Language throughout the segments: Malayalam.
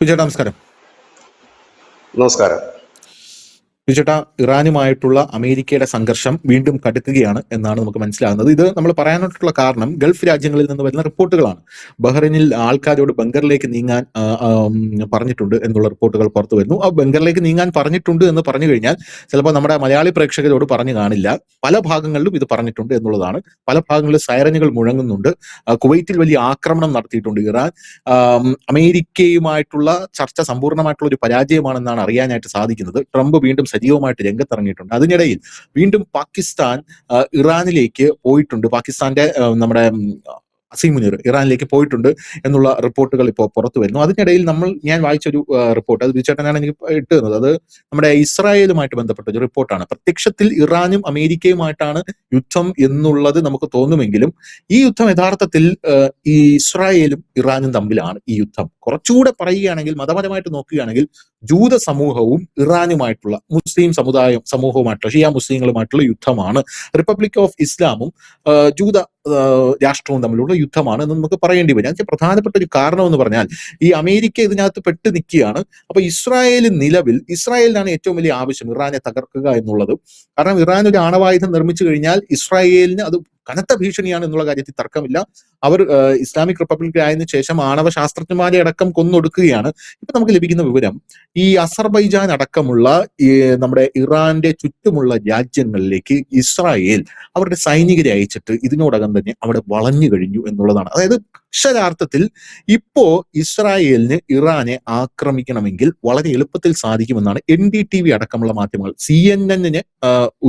വിജയേട്ടാ നമസ്കാരം. നമസ്കാരം. വിജയേട്ടാ, ഇറാനുമായിട്ടുള്ള അമേരിക്കയുടെ സംഘർഷം വീണ്ടും കടുക്കുകയാണ് എന്നാണ് നമുക്ക് മനസ്സിലാകുന്നത്. ഇത് നമ്മൾ പറയാനായിട്ടുള്ള കാരണം ഗൾഫ് രാജ്യങ്ങളിൽ നിന്ന് വരുന്ന റിപ്പോർട്ടുകളാണ്. ബഹ്റൈനിൽ ആൾക്കാരോട് ബങ്കറിലേക്ക് നീങ്ങാൻ പറഞ്ഞിട്ടുണ്ട് എന്നുള്ള റിപ്പോർട്ടുകൾ പുറത്തു വരുന്നു. ആ ബങ്കറിലേക്ക് നീങ്ങാൻ പറഞ്ഞിട്ടുണ്ട് എന്ന് പറഞ്ഞു കഴിഞ്ഞാൽ ചിലപ്പോൾ നമ്മുടെ മലയാളി പ്രേക്ഷകരോട് പറഞ്ഞു കാണില്ല. പല ഭാഗങ്ങളിലും ഇത് പറഞ്ഞിട്ടുണ്ട് എന്നുള്ളതാണ്. പല ഭാഗങ്ങളിലും സൈറനുകൾ മുഴങ്ങുന്നുണ്ട്. കുവൈറ്റിൽ വലിയ ആക്രമണം നടത്തിയിട്ടുണ്ട് ഇറാൻ. അമേരിക്കയുമായിട്ടുള്ള ചർച്ച സമ്പൂർണ്ണമായിട്ടുള്ള ഒരു പരാജയമാണെന്നാണ് അറിയാനായിട്ട് സാധിക്കുന്നത്. ട്രംപ് വീണ്ടും സജീവമായിട്ട് രംഗത്തിറങ്ങിയിട്ടുണ്ട്. അതിനിടയിൽ വീണ്ടും പാകിസ്ഥാൻ ഇറാനിലേക്ക് പോയിട്ടുണ്ട്. പാകിസ്ഥാന്റെ നമ്മുടെ അസീം മുനീർ ഇറാനിലേക്ക് പോയിട്ടുണ്ട് എന്നുള്ള റിപ്പോർട്ടുകൾ ഇപ്പോൾ പുറത്തു വരുന്നു. അതിനിടയിൽ ഞാൻ വായിച്ചൊരു റിപ്പോർട്ട്, അത് ബിജുചേട്ടനാണ് എനിക്ക് ഇട്ട് തന്നത്. അത് നമ്മുടെ ഇസ്രായേലുമായിട്ട് ബന്ധപ്പെട്ട ഒരു റിപ്പോർട്ടാണ്. പ്രത്യക്ഷത്തിൽ ഇറാനും അമേരിക്കയുമായിട്ടാണ് യുദ്ധം എന്നുള്ളത് നമുക്ക് തോന്നുമെങ്കിലും ഈ യുദ്ധം യഥാർത്ഥത്തിൽ ഈ ഇസ്രായേലും ഇറാനും തമ്മിലാണ് ഈ യുദ്ധം. കുറച്ചുകൂടെ പറയുകയാണെങ്കിൽ, മതപരമായിട്ട് നോക്കുകയാണെങ്കിൽ, ജൂത സമൂഹവും ഇറാനുമായിട്ടുള്ള മുസ്ലിം സമൂഹവുമായിട്ടുള്ള ഷിയ മുസ്ലിങ്ങളുമായിട്ടുള്ള യുദ്ധമാണ്. റിപ്പബ്ലിക് ഓഫ് ഇസ്ലാമും ജൂത രാഷ്ട്രവും തമ്മിലുള്ള യുദ്ധമാണ് എന്ന് നമുക്ക് പറയേണ്ടി വരും. അതിന് പ്രധാനപ്പെട്ട ഒരു കാരണം എന്ന് പറഞ്ഞാൽ ഈ അമേരിക്ക ഇതിനകത്ത് പെട്ട് നിൽക്കുകയാണ്. അപ്പൊ ഇസ്രായേലിനാണ് ഏറ്റവും വലിയ ആവശ്യം ഇറാനെ തകർക്കുക എന്നുള്ളത്. കാരണം ഇറാൻ ഒരു ആണവായുധം നിർമ്മിച്ചു കഴിഞ്ഞാൽ ഇസ്രായേലിന് അത് കനത്ത ഭീഷണിയാണ് എന്നുള്ള കാര്യത്തിൽ തർക്കമില്ല. അവർ ഇസ്ലാമിക് റിപ്പബ്ലിക് ആയതിനു ശേഷം ആണവ ശാസ്ത്രജ്ഞന്മാരെ അടക്കം കൊന്നൊടുക്കുകയാണ്. ഇപ്പൊ നമുക്ക് ലഭിക്കുന്ന വിവരം, ഈ അസർബൈജാൻ അടക്കമുള്ള നമ്മുടെ ഇറാന്റെ ചുറ്റുമുള്ള രാജ്യങ്ങളിലേക്ക് ഇസ്രായേൽ അവരുടെ സൈനികരെ അയച്ചിട്ട് ഇതിനോടകം തന്നെ അവിടെ വളഞ്ഞു കഴിഞ്ഞു എന്നുള്ളതാണ്. അതായത് അക്ഷരാർത്ഥത്തിൽ ഇപ്പോ ഇസ്രായേലിന് ഇറാനെ ആക്രമിക്കണമെങ്കിൽ വളരെ എളുപ്പത്തിൽ സാധിക്കുമെന്നാണ് NDTV അടക്കമുള്ള മാധ്യമങ്ങൾ, CNN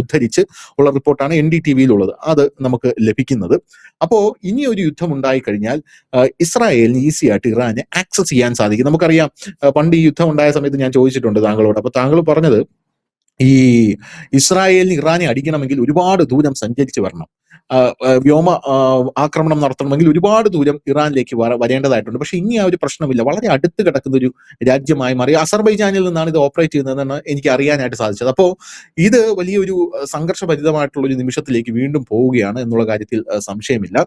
ഉദ്ധരിച്ച് ഉള്ള റിപ്പോർട്ടാണ് NDTVയിലുള്ളത്, അത് നമുക്ക് ലഭിക്കുന്നത്. അപ്പോ ഇനി ഒരു യുദ്ധം ഉണ്ടായി കഴിഞ്ഞാൽ ഇസ്രായേലിന് ഈസി ആയിട്ട് ഇറാനെ ആക്സസ് ചെയ്യാൻ സാധിക്കും. നമുക്കറിയാം, പണ്ട് ഈ യുദ്ധം ഉണ്ടായ സമയത്ത് ഞാൻ ചോദിച്ചിട്ടുണ്ട് താങ്കളോട്. അപ്പൊ താങ്കൾ പറഞ്ഞത് ഈ ഇസ്രായേലിന് ഇറാനെ അടിക്കണമെങ്കിൽ ഒരുപാട് ദൂരം സഞ്ചരിച്ച് വരണം, വ്യോമ ആക്രമണം നടത്തണമെങ്കിൽ ഒരുപാട് ദൂരം ഇറാനിലേക്ക് വരേണ്ടതായിട്ടുണ്ട്. പക്ഷെ ഇനി ആ ഒരു പ്രശ്നമില്ല, വളരെ അടുത്ത് കിടക്കുന്ന ഒരു രാജ്യമായി മാറി. അസർബൈജാനിൽ നിന്നാണ് ഇത് ഓപ്പറേറ്റ് ചെയ്യുന്നതെന്നാണ് എനിക്ക് അറിയാനായിട്ട് സാധിച്ചത്. അപ്പോൾ ഇത് വലിയൊരു സംഘർഷഭരിതമായിട്ടുള്ള ഒരു നിമിഷത്തിലേക്ക് വീണ്ടും പോവുകയാണ് എന്നുള്ള കാര്യത്തിൽ സംശയമില്ല.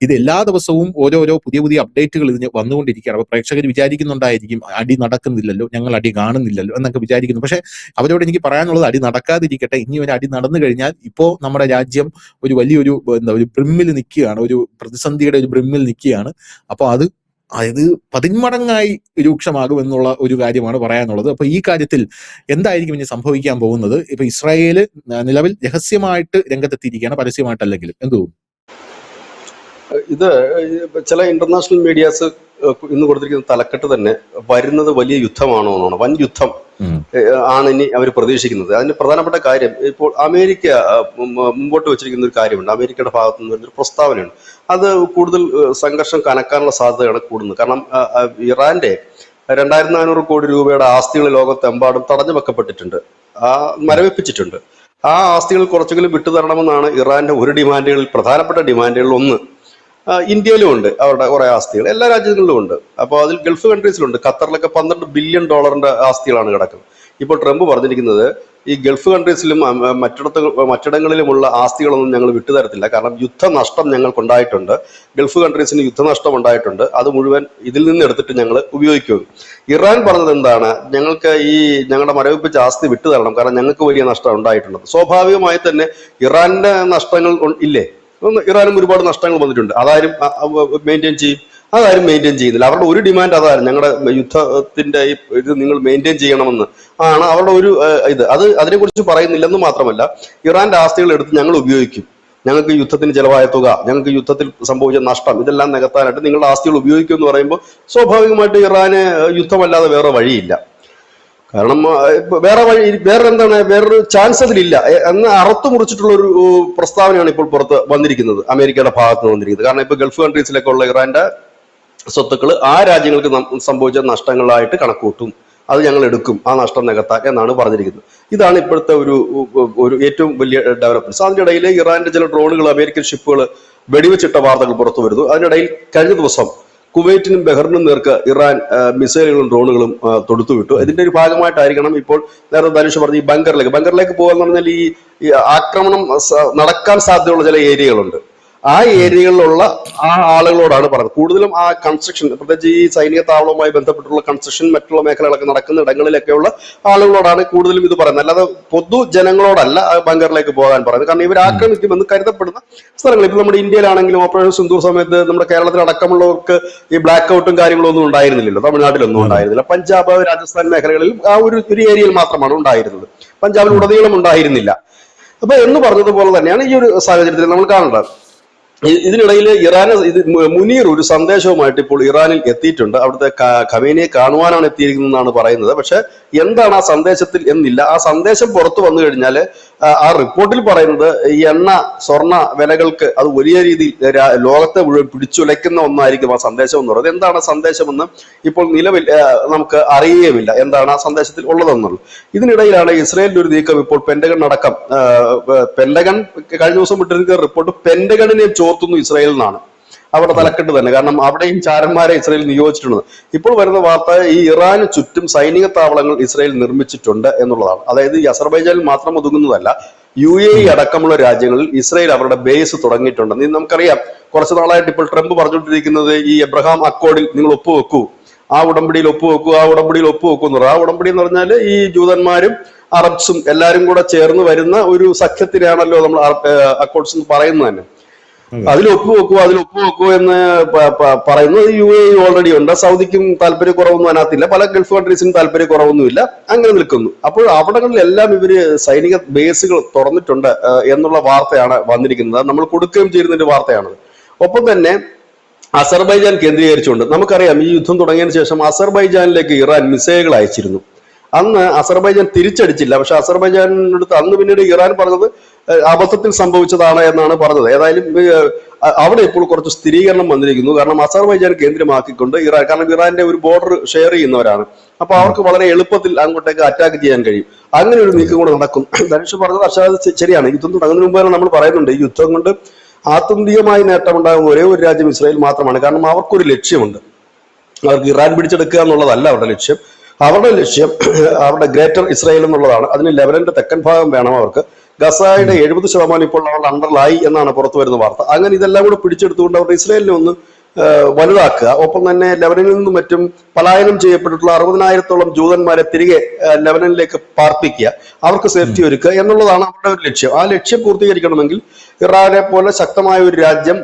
ഇത് എല്ലാ ദിവസവും ഓരോരോ പുതിയ അപ്ഡേറ്റുകൾ ഇതിന് വന്നുകൊണ്ടിരിക്കുകയാണ്. അപ്പൊ പ്രേക്ഷകർ വിചാരിക്കുന്നുണ്ടായിരിക്കും അടി നടക്കുന്നില്ലല്ലോ, ഞങ്ങൾ അടി കാണുന്നില്ലല്ലോ എന്നൊക്കെ വിചാരിക്കുന്നു. പക്ഷെ അവരോട് എനിക്ക് പറയാനുള്ളത്, അടി നടക്കാതിരിക്കട്ടെ. ഇനി ഒരു അടി നടന്നു കഴിഞ്ഞാൽ ഇപ്പോ നമ്മുടെ രാജ്യം ഒരു വലിയൊരു ഒരു ബ്രിമ്മിൽ നിൽക്കുകയാണ്, ഒരു പ്രതിസന്ധിയുടെ ഒരു ബ്രിമ്മിൽ നിൽക്കുകയാണ്. അപ്പോൾ അതായത് 10 മടങ്ങായി രൂക്ഷമാകും എന്നുള്ള ഒരു കാര്യമാണ് പറയാനുള്ളത്. അപ്പൊ ഈ കാര്യത്തിൽ എന്തായിരിക്കും ഇനി സംഭവിക്കാൻ പോകുന്നത്? ഇപ്പൊ ഇസ്രായേൽ നിലവിൽ രഹസ്യമായിട്ട് രംഗത്തെത്തിയിരിക്കുകയാണ്, പരസ്യമായിട്ടല്ലെങ്കിലും. എന്ത് തോന്നുന്നു? ഇത് ചില ഇന്റർനാഷണൽ മീഡിയാസ് ഇന്ന് കൊടുത്തിരിക്കുന്ന തലക്കെട്ട് തന്നെ വരുന്നത് വലിയ യുദ്ധമാണോ എന്നാണ്. വൻ യുദ്ധം ആണ് ഇനി അവർ പ്രതീക്ഷിക്കുന്നത്. അതിന് പ്രധാനപ്പെട്ട കാര്യം, ഇപ്പോൾ അമേരിക്ക മുമ്പോട്ട് വെച്ചിരിക്കുന്ന ഒരു കാര്യമുണ്ട്. അമേരിക്കയുടെ ഭാഗത്തു നിന്ന് വരുന്നൊരു പ്രസ്താവനയാണ്. അത് കൂടുതൽ സംഘർഷം കനക്കാനുള്ള സാധ്യതയാണ് കൂടുന്നത്. കാരണം ഇറാന്റെ 2400 കോടി രൂപയുടെ ആസ്തികൾ ലോകത്തെമ്പാടും തടഞ്ഞു വെക്കപ്പെട്ടിട്ടുണ്ട്, മരവിപ്പിച്ചിട്ടുണ്ട്. ആ ആസ്തികൾ കുറച്ചെങ്കിലും വിട്ടുതരണമെന്നാണ് ഇറാന്റെ ഒരു ഡിമാൻഡുകളിൽ, പ്രധാനപ്പെട്ട ഡിമാൻഡുകളിൽ ഒന്ന്. ഇന്ത്യയിലും ഉണ്ട് അവരുടെ കുറെ ആസ്തികൾ, എല്ലാ രാജ്യങ്ങളിലും ഉണ്ട്. അപ്പോൾ അതിൽ ഗൾഫ് കൺട്രീസിലുണ്ട്. ഖത്തറിലൊക്കെ $12 ബില്യൺ ആസ്തികളാണ് കിടക്കുന്നത്. ഇപ്പോൾ ട്രംപ് പറഞ്ഞിരിക്കുന്നത്, ഈ ഗൾഫ് കൺട്രീസിലും മറ്റിടങ്ങളിലുമുള്ള ആസ്തികളൊന്നും ഞങ്ങൾ വിട്ടുതരത്തില്ല. കാരണം യുദ്ധനഷ്ടം ഞങ്ങൾക്കുണ്ടായിട്ടുണ്ട്, ഗൾഫ് കൺട്രീസിന് യുദ്ധനഷ്ടം ഉണ്ടായിട്ടുണ്ട്, അത് മുഴുവൻ ഇതിൽ നിന്ന് എടുത്തിട്ട് ഞങ്ങൾ ഉപയോഗിക്കും. ഇറാൻ പറഞ്ഞത് എന്താണ്? ഞങ്ങൾക്ക് ഞങ്ങളുടെ മരവിപ്പിച്ച ആസ്തി വിട്ടുതരണം, കാരണം ഞങ്ങൾക്ക് വലിയ നഷ്ടം ഉണ്ടായിട്ടുണ്ട്. സ്വാഭാവികമായി തന്നെ ഇറാന്റെ നഷ്ടങ്ങൾ ഇല്ലേ? ഇറാനും ഒരുപാട് നഷ്ടങ്ങൾ വന്നിട്ടുണ്ട്. അതാരും മെയിൻറ്റെയിൻ ചെയ്യും? അതാരും മെയിൻറ്റെയിൻ ചെയ്യുന്നില്ല. അവരുടെ ഒരു ഡിമാൻഡ് അതായിരുന്നു, ഞങ്ങളുടെ യുദ്ധത്തിന്റെ ഇത് നിങ്ങൾ മെയിൻറ്റെയിൻ ചെയ്യണമെന്ന് ആണ് അവരുടെ ഒരു അതിനെക്കുറിച്ച് പറയുന്നില്ലെന്ന് മാത്രമല്ല, ഇറാന്റെ ആസ്തികൾ എടുത്ത് ഞങ്ങൾ ഉപയോഗിക്കും, ഞങ്ങൾക്ക് യുദ്ധത്തിന് ചെലവായ തുക, ഞങ്ങൾക്ക് യുദ്ധത്തിൽ സംഭവിച്ച നഷ്ടം, ഇതെല്ലാം നികത്താനായിട്ട് നിങ്ങളുടെ ആസ്തികൾ ഉപയോഗിക്കും എന്ന് പറയുമ്പോൾ സ്വാഭാവികമായിട്ട് ഇറാന് യുദ്ധമല്ലാതെ വേറെ വഴിയില്ല. കാരണം വേറൊരു ചാൻസ് അതിലില്ല എന്ന് അറുത്തു മുറിച്ചിട്ടുള്ള ഒരു പ്രസ്താവനയാണ് ഇപ്പോൾ പുറത്ത് വന്നിരിക്കുന്നത്, അമേരിക്കയുടെ ഭാഗത്ത് നിന്ന് വന്നിരിക്കുന്നത്. കാരണം ഇപ്പൊ ഗൾഫ് കൺട്രീസിലൊക്കെ ഉള്ള ഇറാന്റെ സ്വത്തുക്കൾ ആ രാജ്യങ്ങൾക്ക് സംഭവിച്ച നഷ്ടങ്ങളായിട്ട് കണക്കൂട്ടും, അത് ഞങ്ങൾ എടുക്കും, ആ നഷ്ടം നികത്താൻ എന്നാണ് പറഞ്ഞിരിക്കുന്നത്. ഇതാണ് ഇപ്പോഴത്തെ ഒരു ഏറ്റവും വലിയ ഡെവലപ്മെന്റ്സ്. അതിന്റെ ഇടയിൽ ഇറാന്റെ ചില ഡ്രോണുകൾ, അമേരിക്കൻ ഷിപ്പുകൾ വെടിവെച്ചിട്ട വാർത്തകൾ പുറത്തു വരുന്നു. അതിനിടയിൽ കഴിഞ്ഞ ദിവസം കുവൈറ്റിനും ബഹ്റിനും നേർക്ക് ഇറാൻ മിസൈലുകളും ഡ്രോണുകളും തൊടുത്തുവിട്ടു. ഇതിന്റെ ഒരു ഭാഗമായിട്ടായിരിക്കണം ഇപ്പോൾ നേരത്തെ ധനുഷ് പറഞ്ഞ ഈ ബങ്കറിലേക്ക് പോകാന്ന് പറഞ്ഞാൽ ഈ ആക്രമണം നടക്കാൻ സാധ്യതയുള്ള ചില ഏരിയകളുണ്ട്. ആ ഏരിയകളിലുള്ള ആ ആളുകളോടാണ് പറയുന്നത്. കൂടുതലും ആ കൺസ്ട്രക്ഷൻ, പ്രത്യേകിച്ച് ഈ സൈനിക താവളവുമായി ബന്ധപ്പെട്ടുള്ള കൺസ്ട്രക്ഷൻ മറ്റുള്ള മേഖലകളൊക്കെ നടക്കുന്ന ഇടങ്ങളിലൊക്കെയുള്ള ആളുകളോടാണ് കൂടുതലും ഇത് പറയുന്നത്. അല്ലാതെ പൊതുജനങ്ങളോടല്ല ആ ബങ്കറിലേക്ക് പോകാൻ പറയുന്നത്. കാരണം ഇവർ ആക്രമിക്കുമെന്ന് കരുതപ്പെടുന്ന സ്ഥലങ്ങൾ. ഇപ്പൊ നമ്മുടെ ഇന്ത്യയിലാണെങ്കിലും ഓപ്പറേഷൻ സിന്ദൂർ സമയത്ത് നമ്മുടെ കേരളത്തിൽ അടക്കമുള്ളവർക്ക് ഈ ബ്ലാക്ക് ഔട്ടും കാര്യങ്ങളും ഒന്നും ഉണ്ടായിരുന്നില്ലല്ലോ. തമിഴ്നാട്ടിലൊന്നും ഉണ്ടായിരുന്നില്ല. പഞ്ചാബ്, രാജസ്ഥാൻ മേഖലകളിൽ ആ ഒരു ഏരിയയിൽ മാത്രമാണ് ഉണ്ടായിരുന്നത്. പഞ്ചാബിൽ ഉടനീളം ഉണ്ടായിരുന്നില്ല. അപ്പൊ എന്ന് പറഞ്ഞതുപോലെ തന്നെയാണ് ഈ ഒരു സാഹചര്യത്തിൽ നമ്മൾ കാണേണ്ടത്. ഇതിനിടയിൽ ഇറാന് മുനീർ ഒരു സന്ദേശവുമായിട്ട് ഇപ്പോൾ ഇറാനിൽ എത്തിയിട്ടുണ്ട്. അവിടുത്തെ ഖമേനിയെ കാണുവാനാണ് എത്തിയിരിക്കുന്നതെന്നാണ് പറയുന്നത്. പക്ഷെ എന്താണ് ആ സന്ദേശത്തിൽ എന്നില്ല. ആ സന്ദേശം പുറത്തു വന്നു കഴിഞ്ഞാൽ ആ റിപ്പോർട്ടിൽ പറയുന്നത് ഈ എണ്ണ സ്വർണ്ണ വിലകൾക്ക് അത് വലിയ രീതിയിൽ ലോകത്തെ മുഴുവൻ പിടിച്ചുലയ്ക്കുന്ന ഒന്നായിരിക്കും ആ സന്ദേശം എന്ന് പറയുന്നത്. എന്താണ് സന്ദേശമെന്ന് ഇപ്പോൾ നിലവിൽ നമുക്ക് അറിയുകയുമില്ല, എന്താണ് ആ സന്ദേശത്തിൽ ഉള്ളതെന്നുള്ളത്. ഇതിനിടയിലാണ് ഇസ്രയേലിന്റെ ഒരു നീക്കം ഇപ്പോൾ പെന്റഗൺ അടക്കം. പെന്റഗൺ കഴിഞ്ഞ ദിവസം വിട്ടിരിക്കുന്ന റിപ്പോർട്ട് പെന്റഗണിനെ ചോർത്തുന്നു ഇസ്രയേലിൽ നിന്നാണ്. അവിടെ തലക്കെട്ട് തന്നെ. കാരണം അവിടെയും ചാരന്മാരെ ഇസ്രയേൽ നിയോഗിച്ചിട്ടുണ്ട്. ഇപ്പോൾ വരുന്ന വാർത്ത ഈ ഇറാന് ചുറ്റും സൈനിക താവളങ്ങൾ ഇസ്രയേൽ നിർമ്മിച്ചിട്ടുണ്ട് എന്നുള്ളതാണ്. അതായത് ഈ അസർബൈജാനിൽ മാത്രം ഒതുങ്ങുന്നതല്ല, UAE അടക്കമുള്ള രാജ്യങ്ങളിൽ ഇസ്രയേൽ അവരുടെ ബേസ് തുടങ്ങിയിട്ടുണ്ടെന്ന് നമുക്കറിയാം. കുറച്ചു നാളായിട്ട് ഇപ്പോൾ ട്രംപ് പറഞ്ഞുകൊണ്ടിരിക്കുന്നത് ഈ എബ്രഹാം അക്കോർഡിൽ നിങ്ങൾ ഒപ്പുവെക്കൂ, ആ ഉടമ്പടിയിൽ ഒപ്പുവെക്കൂ, ആ ഉടമ്പടിയിൽ ഒപ്പുവെക്കൂ എന്ന് പറയും. ആ ഉടമ്പടി എന്ന് പറഞ്ഞാൽ ഈ ജൂതന്മാരും അറബ്സും എല്ലാവരും കൂടെ ചേർന്ന് വരുന്ന ഒരു സഖ്യത്തിനാണല്ലോ നമ്മൾ അക്കോർഡ്സ് എന്ന് പറയുന്നത് തന്നെ. അതിൽ ഒപ്പുവെക്കൂ എന്ന് പറയുന്നത് UAE ഓൾറെഡി ഉണ്ട്. സൗദിക്കും താല്പര്യക്കുറവൊന്നും അതിനകത്തില്ല. പല ഗൾഫ് കൺട്രീസിനും താല്പര്യക്കുറവൊന്നുമില്ല. അങ്ങനെ നിൽക്കുന്നു. അപ്പോൾ അവിടങ്ങളിലെല്ലാം ഇവര് സൈനിക ബേസുകൾ തുറന്നിട്ടുണ്ട് എന്നുള്ള വാർത്തയാണ് വന്നിരിക്കുന്നത്. നമ്മൾ കൊടുക്കുകയും ചെയ്യുന്നതിന്റെ വാർത്തയാണ്. ഒപ്പം തന്നെ അസർബൈജാൻ കേന്ദ്രീകരിച്ചുകൊണ്ട് നമുക്കറിയാം ഈ യുദ്ധം തുടങ്ങിയതിനു ശേഷം അസർബൈജാനിലേക്ക് ഇറാൻ മിസൈലുകൾ അയച്ചിരുന്നു. അന്ന് അസർബൈജാൻ തിരിച്ചടിച്ചില്ല. പക്ഷെ അസർബൈജാനടുത്ത് അന്ന് പിന്നീട് ഇറാൻ പറഞ്ഞത് അബദ്ധത്തിൽ സംഭവിച്ചതാണ് എന്നാണ് പറഞ്ഞത്. ഏതായാലും അവിടെ ഇപ്പോൾ കുറച്ച് സ്ഥിരീകരണം വന്നിരിക്കുന്നു. കാരണം അസർബൈജാൻ കേന്ദ്രമാക്കിക്കൊണ്ട് ഇറാൻ, കാരണം ഇറാന്റെ ഒരു ബോർഡർ ഷെയർ ചെയ്യുന്നവരാണ്. അപ്പൊ അവർക്ക് വളരെ എളുപ്പത്തിൽ അങ്ങോട്ടേക്ക് അറ്റാക്ക് ചെയ്യാൻ കഴിയും. അങ്ങനെ ഒരു നീക്കം കൂടെ നടക്കും. ധനുഷ് പറഞ്ഞത് അക്ഷാത് ശരിയാണ്. യുദ്ധം തുടങ്ങുന്നതിന് മുമ്പ് നമ്മൾ പറയുന്നുണ്ട്, ഈ യുദ്ധം കൊണ്ട് ആത്യന്തികമായി നേട്ടമുണ്ടാകുന്ന ഒരേ ഒരു രാജ്യം ഇസ്രായേൽ മാത്രമാണ്. കാരണം അവർക്കൊരു ലക്ഷ്യമുണ്ട്. അവർക്ക് ഇറാൻ പിടിച്ചെടുക്കുക എന്നുള്ളതല്ല അവരുടെ ലക്ഷ്യം. അവരുടെ ലക്ഷ്യം അവരുടെ ഗ്രേറ്റർ ഇസ്രായേൽ എന്നുള്ളതാണ്. അതിന് ലെബനന്റെ തെക്കൻ ഭാഗം വേണം അവർക്ക്. ഗസയുടെ 70% ഇപ്പോൾ അവരുടെ അണ്ടറിലായി എന്നാണ് പുറത്തു വരുന്ന വാർത്ത. അങ്ങനെ ഇതെല്ലാം കൂടെ പിടിച്ചെടുത്തുകൊണ്ട് അവരുടെ ഇസ്രായേലിനെ ഒന്ന് വലുതാക്കുക. ഒപ്പം തന്നെ ലെബനനിൽ നിന്നും മറ്റും പലായനം ചെയ്യപ്പെട്ടിട്ടുള്ള 60,000-ഓളം ജൂതന്മാരെ തിരികെ ലെബനനിലേക്ക് പാർപ്പിക്കുക, അവർക്ക് സേഫ്റ്റി ഒരുക്കുക എന്നുള്ളതാണ് അവരുടെ ഒരു ലക്ഷ്യം. ആ ലക്ഷ്യം പൂർത്തീകരിക്കണമെങ്കിൽ ഇറാനെ പോലെ ശക്തമായ ഒരു രാജ്യം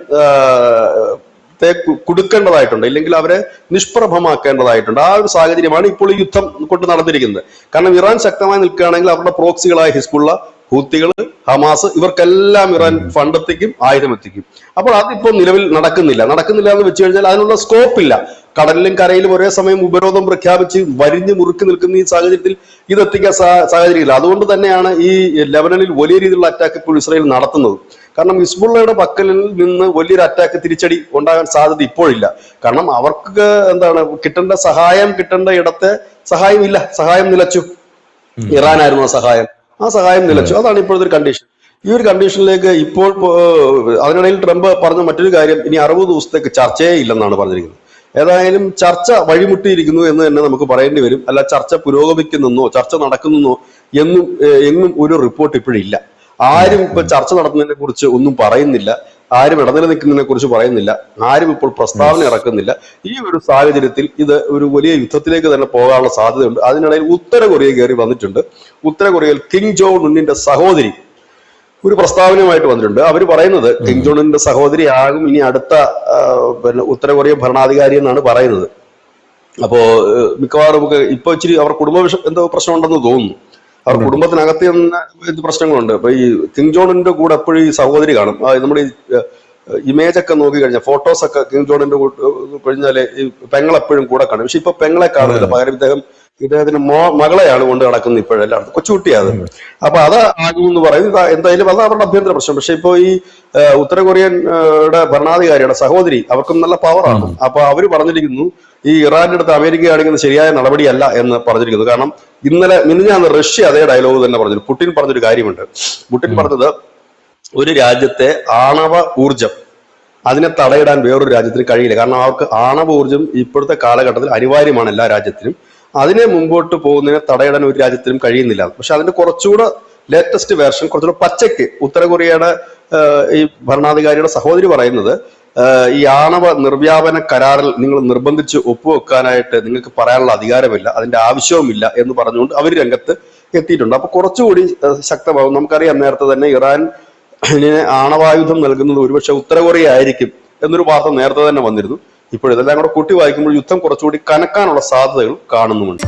കൊടുക്കേണ്ടതായിട്ടുണ്ട്, ഇല്ലെങ്കിൽ അവരെ നിഷ്പ്രഭമാക്കേണ്ടതായിട്ടുണ്ട്. ആ ഒരു സാഹചര്യമാണ് ഇപ്പോൾ ഈ യുദ്ധം കൊണ്ട് നടന്നിരിക്കുന്നത്. കാരണം ഇറാൻ ശക്തമായി നിൽക്കുകയാണെങ്കിൽ അവരുടെ പ്രോക്സികളായ ഹിസ്ബുള്ള, ഹൂത്തികൾ, ഹമാസ് ഇവർക്കെല്ലാം ഇറാൻ ഫണ്ടെത്തിക്കും, ആയുധമെത്തിക്കും. അപ്പോൾ അതിപ്പോൾ നിലവിൽ നടക്കുന്നില്ല എന്ന് വെച്ച് കഴിഞ്ഞാൽ അതിനുള്ള സ്കോപ്പില്ല. കടലിലും കരയിലും ഒരേ സമയം ഉപരോധം പ്രഖ്യാപിച്ച് വരിഞ്ഞു മുറുക്കി നിൽക്കുന്ന ഈ സാഹചര്യത്തിൽ ഇതെത്തിക്കാൻ സാഹചര്യമില്ല. അതുകൊണ്ട് തന്നെയാണ് ഈ ലെബനനിൽ വലിയ രീതിയിലുള്ള അറ്റാക്ക് ഇപ്പോൾ ഇസ്രായേൽ നടത്തുന്നത്. കാരണം ഹിസ്ബുള്ളയുടെ പക്കലിൽ നിന്ന് വലിയൊരു അറ്റാക്ക് തിരിച്ചടി ഉണ്ടാകാൻ സാധ്യത ഇപ്പോഴില്ല. കാരണം അവർക്ക് കിട്ടേണ്ട സഹായം കിട്ടേണ്ട ഇടത്തെ സഹായം നിലച്ചു. ഇറാനായിരുന്നു ആ സഹായം നിലച്ചു. അതാണ് ഇപ്പോഴത്തെ ഒരു കണ്ടീഷൻ. ഈ ഒരു കണ്ടീഷനിലേക്ക് ഇപ്പോൾ അതിനിടയിൽ ട്രംപ് പറഞ്ഞ മറ്റൊരു കാര്യം, ഇനി 60 ദിവസത്തേക്ക് ചർച്ചയേ ഇല്ലെന്നാണ് പറഞ്ഞിരിക്കുന്നത്. ഏതായാലും ചർച്ച വഴിമുട്ടിയിരിക്കുന്നു എന്ന് തന്നെ നമുക്ക് പറയേണ്ടി വരും. അല്ല ചർച്ച പുരോഗമിക്കുന്നെന്നോ ചർച്ച നടക്കുന്നെന്നോ എങ്ങും ഒരു റിപ്പോർട്ട് ഇപ്പോഴില്ല. ആരും ഇപ്പൊ ചർച്ച നടത്തുന്നതിനെ കുറിച്ച് ഒന്നും പറയുന്നില്ല. ആരും ഇടനില നിൽക്കുന്നതിനെ കുറിച്ച് പറയുന്നില്ല. ആരും ഇപ്പോൾ പ്രസ്താവന ഇറക്കുന്നില്ല. ഈ ഒരു സാഹചര്യത്തിൽ ഇത് ഒരു വലിയ യുദ്ധത്തിലേക്ക് തന്നെ പോകാനുള്ള സാധ്യതയുണ്ട്. അതിനിടയിൽ ഉത്തര കൊറിയ കയറി വന്നിട്ടുണ്ട്. ഉത്തര കൊറിയയിൽ കിം ജോങ് ഉന്നിന്റെ സഹോദരി ഒരു പ്രസ്താവനയുമായിട്ട് വന്നിട്ടുണ്ട്. അവർ പറയുന്നത് കിം ജോങ് ഉന്നിന്റെ സഹോദരി ആകും ഇനി അടുത്ത ഉത്തര കൊറിയ ഭരണാധികാരി എന്നാണ് പറയുന്നത്. അപ്പോ മിക്കവാറും ഇപ്പൊ ഇച്ചിരി അവർ എന്തോ പ്രശ്നമുണ്ടെന്ന് തോന്നുന്നു. അവർ കുടുംബത്തിനകത്ത് എന്ത് പ്രശ്നങ്ങളുണ്ട്. അപ്പൊ ഈ കിം ജോണിന്റെ കൂടെ എപ്പോഴും ഈ സഹോദരി കാണും. നമ്മുടെ ഇമേജ് ഒക്കെ നോക്കി കഴിഞ്ഞാൽ, ഫോട്ടോസ് ഒക്കെ കിം ജോണിന്റെ കഴിഞ്ഞാല് ഈ പെങ്ങളെപ്പോഴും കൂടെ കാണും. പക്ഷെ ഇപ്പൊ പെങ്ങളെ കാണുന്നില്ല. പകരം ഇദ്ദേഹത്തിന് മകളെയാണ് കൊണ്ട് നടക്കുന്നത് ഇപ്പോഴെല്ലാം. കൊച്ചുകുട്ടിയാണ്. അപ്പൊ അതാകുമെന്ന് പറയുന്നത്. എന്തായാലും അത് അവരുടെ അഭ്യന്തര പ്രശ്നം. പക്ഷെ ഇപ്പൊ ഈ ഉത്തര കൊറിയയുടെ ഭരണാധികാരിയുടെ സഹോദരി അവർക്കും നല്ല പവറാണ്. അപ്പൊ അവര് പറഞ്ഞിരിക്കുന്നു, ഈ ഇറാന്റെ അടുത്ത് അമേരിക്ക കാണിക്കുന്നത് ശരിയായ നടപടിയല്ല എന്ന് പറഞ്ഞിരിക്കുന്നു. കാരണം മിനിഞ്ഞാന്ന് റഷ്യ അതേ ഡയലോഗ് തന്നെ പറഞ്ഞു. പുടിൻ പറഞ്ഞൊരു കാര്യമുണ്ട്. പുടിൻ പറഞ്ഞത്, ഒരു രാജ്യത്തെ ആണവ ഊർജം അതിനെ തടയിടാൻ വേറൊരു രാജ്യത്തിന് കഴിയില്ല. കാരണം അവർക്ക് ആണവ ഊർജം ഇപ്പോഴത്തെ കാലഘട്ടത്തിൽ അനിവാര്യമാണ് എല്ലാ രാജ്യത്തിനും. അതിനെ മുമ്പോട്ട് പോകുന്നതിനെ തടയിടാൻ ഒരു രാജ്യത്തിനും കഴിയുന്നില്ല. പക്ഷെ അതിന്റെ കുറച്ചുകൂടെ ലേറ്റസ്റ്റ് വേർഷൻ കുറച്ചുകൂടെ പച്ചയ്ക്ക് ഉത്തര കൊറിയയുടെ ഈ ഭരണാധികാരിയുടെ സഹോദരി പറയുന്നത്, ഈ ആണവ നിർവ്യാപന കരാറിൽ നിങ്ങൾ നിർബന്ധിച്ച് ഒപ്പുവെക്കാനായിട്ട് നിങ്ങൾക്ക് പറയാനുള്ള അധികാരമില്ല, അതിന്റെ ആവശ്യവുമില്ല എന്ന് പറഞ്ഞുകൊണ്ട് അവർ രംഗത്ത് എത്തിയിട്ടുണ്ട്. അപ്പൊ കുറച്ചുകൂടി ശക്തമാകും. നമുക്കറിയാം നേരത്തെ തന്നെ ഇറാൻ ആണവായുധം നൽകുന്നത് ഒരുപക്ഷെ ഉത്തര കൊറിയ ആയിരിക്കും എന്നൊരു വാർത്ത നേരത്തെ തന്നെ വന്നിരുന്നു. ഇപ്പോഴിതെല്ലാം കൂടെ കൂട്ടി വായിക്കുമ്പോൾ യുദ്ധം കുറച്ചുകൂടി കനക്കാനുള്ള സാധ്യതകൾ കാണുന്നുമുണ്ട്.